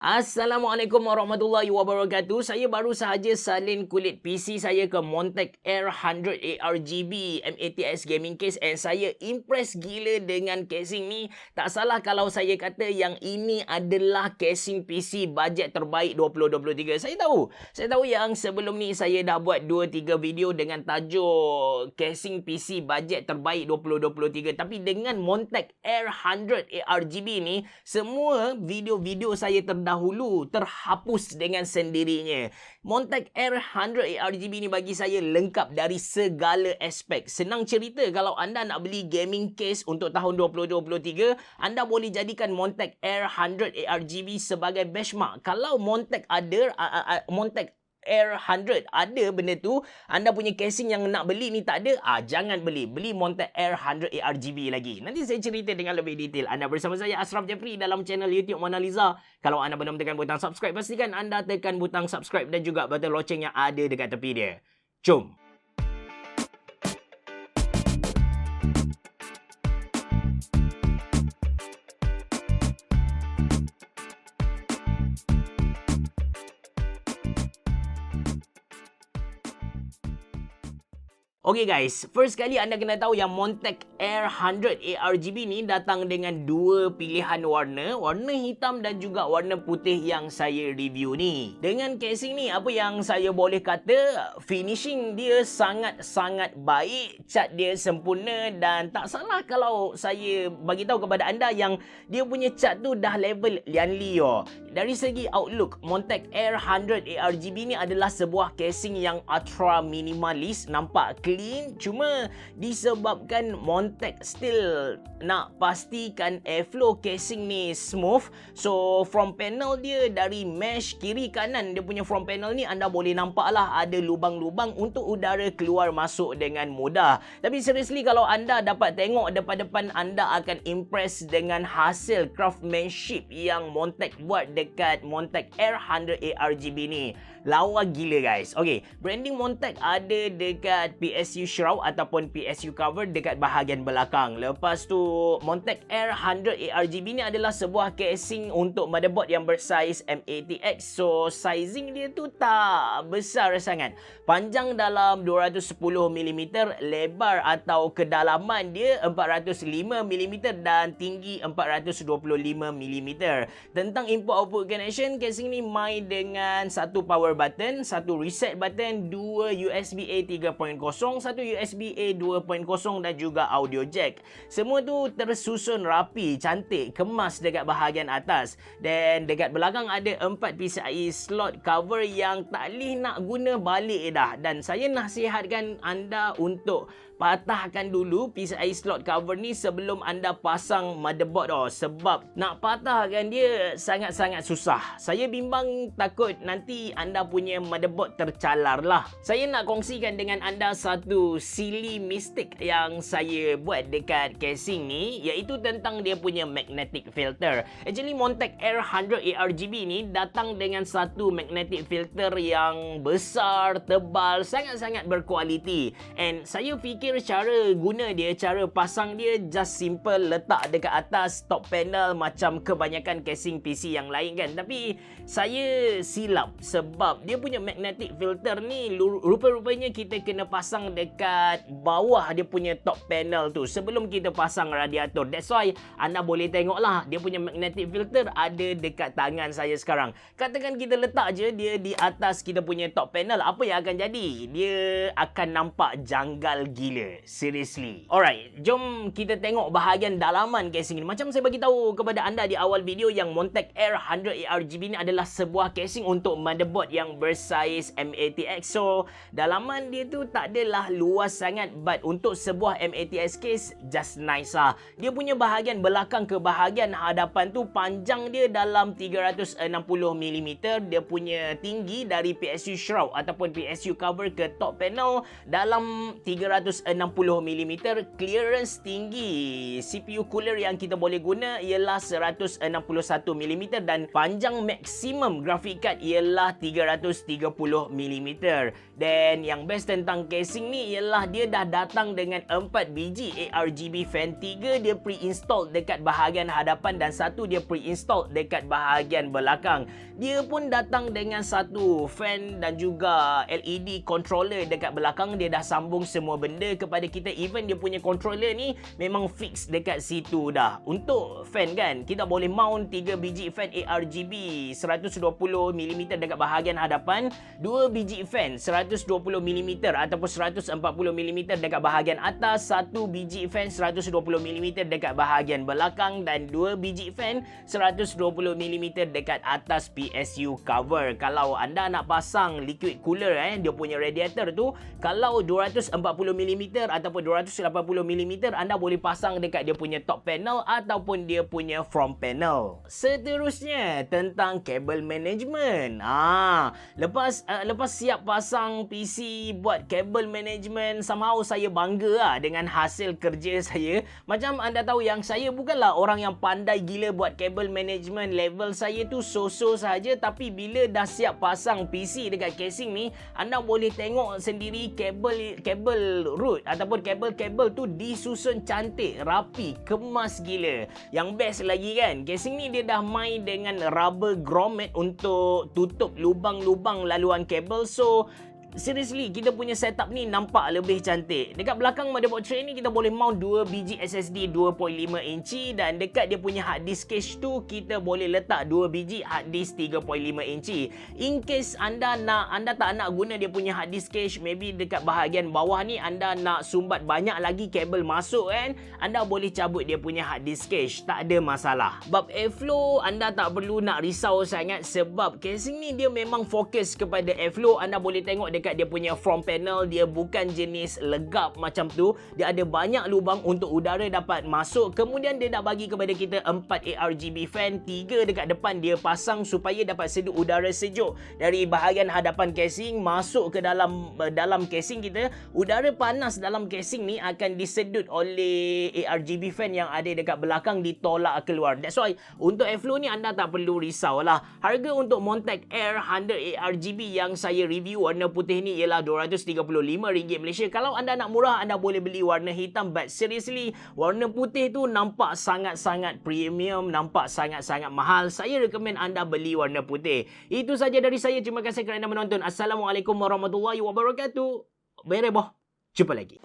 Assalamualaikum warahmatullahi wabarakatuh. Saya baru sahaja salin kulit PC saya ke Montec Air 100 ARGB MATX gaming case and saya impress gila dengan casing ni. Tak salah kalau saya kata yang ini adalah casing PC bajet terbaik 2023. Saya tahu yang sebelum ni saya dah buat 2-3 video dengan tajuk casing PC bajet terbaik 2023. Tapi dengan Montec Air 100 ARGB ni, semua video-video saya terdahulu terhapus dengan sendirinya. Montec Air 100 ARGB ni bagi saya lengkap dari segala aspek. Senang cerita, kalau anda nak beli gaming case untuk tahun 2023, anda boleh jadikan Montec Air 100 ARGB sebagai benchmark. Kalau Montec ada, Montec Air 100 ada benda tu, anda punya casing yang nak beli ni tak ada, jangan beli. Beli Montec Air 100 ARGB lagi. Nanti saya cerita dengan lebih detail. Anda bersama saya Ashraf Jeffrey dalam channel YouTube Mona Lisa. Kalau anda belum tekan butang subscribe, pastikan anda tekan butang subscribe dan juga butang loceng yang ada dekat tepi dia. Jom. Okay guys, first kali anda kena tahu yang Montec Air 100 ARGB ni datang dengan dua pilihan warna, warna hitam dan juga warna putih yang saya review ni. Dengan casing ni, apa yang saya boleh kata, finishing dia sangat-sangat baik, cat dia sempurna dan tak salah kalau saya bagi tahu kepada anda yang dia punya cat tu dah level Lian Li. Dari segi outlook, Montec Air 100 ARGB ni adalah sebuah casing yang ultra minimalis, nampak clean, cuma disebabkan Montec still nak pastikan airflow casing ni smooth. So from panel dia, dari mesh kiri kanan dia punya front panel ni, anda boleh nampak lah ada lubang-lubang untuk udara keluar masuk dengan mudah. Tapi seriously, kalau anda dapat tengok depan-depan, anda akan impress dengan hasil craftsmanship yang Montec buat dekat Montec Air 100 ARGB ni. Lawa gila guys. Okay, branding Montec ada dekat PSU shroud ataupun PSU cover dekat bahagian belakang. Lepas tu, Montec Air 100 ARGB ni adalah sebuah casing untuk motherboard yang bersaiz MATX. So, sizing dia tu tak besar sangat. Panjang dalam 210mm, lebar atau kedalaman dia 405mm dan tinggi 425mm. Tentang input-output connection, casing ni main dengan satu power button, satu reset button, dua USB-A 3.0, satu USB-A 2.0 dan juga audio jack. Semua tu tersusun rapi, cantik, kemas dekat bahagian atas. Dan dekat belakang ada 4 PCIe slot cover yang tak boleh nak guna balik dah. Dan saya nasihatkan anda untuk patahkan dulu PCIe slot cover ni sebelum anda pasang motherboard sebab nak patahkan dia sangat-sangat susah. Saya bimbang takut nanti anda punya motherboard tercalar lah. Saya nak kongsikan dengan anda satu silly mistake yang saya buat dekat casing ni, iaitu tentang dia punya magnetic filter. Actually Montec Air 100 ARGB ni datang dengan satu magnetic filter yang besar, tebal, sangat-sangat berkualiti. And saya fikir cara guna dia, cara pasang dia just simple, letak dekat atas top panel macam kebanyakan casing PC yang lain kan. Tapi saya silap sebab dia punya magnetic filter ni rupa-rupanya kita kena pasang dekat bawah dia punya top panel tu sebelum kita pasang radiator. That's why anda boleh tengok lah dia punya magnetic filter ada dekat tangan saya sekarang. Katakan kita letak je dia di atas kita punya top panel, apa yang akan jadi? Dia akan nampak janggal gila. Seriously. Alright, jom kita tengok bahagian dalaman casing ni. Macam saya bagi tahu kepada anda di awal video yang Montec Air 100 ARGB ni adalah sebuah casing untuk motherboard yang bersaiz MATX. So, dalaman dia tu tak adalah luas sangat, but untuk sebuah MATX case just nice lah. Dia punya bahagian belakang ke bahagian hadapan tu panjang dia dalam 360mm. Dia punya tinggi dari PSU shroud ataupun PSU cover ke top panel dalam 360mm. Clearance tinggi CPU cooler yang kita boleh guna ialah 161mm dan Panjang maksimum graphic card ialah 330mm. Dan yang best tentang casing ni ialah dia dah datang dengan 4 biji ARGB fan. 3 dia pre-installed dekat bahagian hadapan dan 1 dia pre-installed dekat bahagian belakang. Dia pun datang dengan satu fan dan juga LED controller dekat belakang. Dia dah sambung semua benda kepada kita. Even dia punya controller ni memang fix dekat situ dah. Untuk fan kan, kita boleh mount 3 biji fan ARGB 120mm dekat bahagian hadapan, 2 biji fan 120mm ataupun 140mm dekat bahagian atas, 1 biji fan 120mm dekat bahagian belakang dan 2 biji fan 120mm dekat atas PSU cover. Kalau anda nak pasang liquid cooler dia punya radiator tu, kalau 240mm ataupun 280mm anda boleh pasang dekat dia punya top panel ataupun dia punya front panel. Seterusnya tentang kabel management. Lepas siap pasang PC buat kabel management, somehow saya bangga dengan hasil kerja saya. Macam anda tahu yang saya bukanlah orang yang pandai gila buat kabel management. Level saya tu so-so saja, tapi bila dah siap pasang PC dekat casing ni, anda boleh tengok sendiri kabel root ataupun kabel-kabel tu disusun cantik, rapi, kemas gila. Yang best lagi kan, casing ni dia dah main dengan rubber grommet untuk tutup lubang-lubang laluan kabel. So seriously, kita punya setup ni nampak lebih cantik. Dekat belakang motherboard tray ni kita boleh mount 2 biji SSD 2.5 inci dan dekat dia punya hard disk cache tu kita boleh letak 2 biji hard disk 3.5 inci. In case anda tak nak guna dia punya hard disk cache, maybe dekat bahagian bawah ni anda nak sumbat banyak lagi kabel masuk kan, anda boleh cabut dia punya hard disk cache, tak ada masalah. Bab airflow anda tak perlu nak risau sangat sebab casing ni dia memang fokus kepada airflow. Anda boleh tengok dekat dia punya front panel, dia bukan jenis legap macam tu. Dia ada banyak lubang untuk udara dapat masuk. Kemudian dia dah bagi kepada kita 4 ARGB fan, 3 dekat depan dia pasang supaya dapat seduh udara sejuk dari bahagian hadapan casing masuk ke dalam casing kita. Udara panas dalam casing ni akan disedut oleh ARGB fan yang ada dekat belakang, ditolak keluar. That's why untuk airflow ni anda tak perlu risau lah. Harga untuk Montec Air 100 ARGB yang saya review warna putih ni ialah RM235 Malaysia. Kalau anda nak murah, anda boleh beli warna hitam. But seriously, warna putih tu nampak sangat-sangat premium, nampak sangat-sangat mahal. Saya recommend anda beli warna putih. Itu saja dari saya. Terima kasih kerana menonton. Assalamualaikum warahmatullahi wabarakatuh. Bereboh. Jumpa lagi.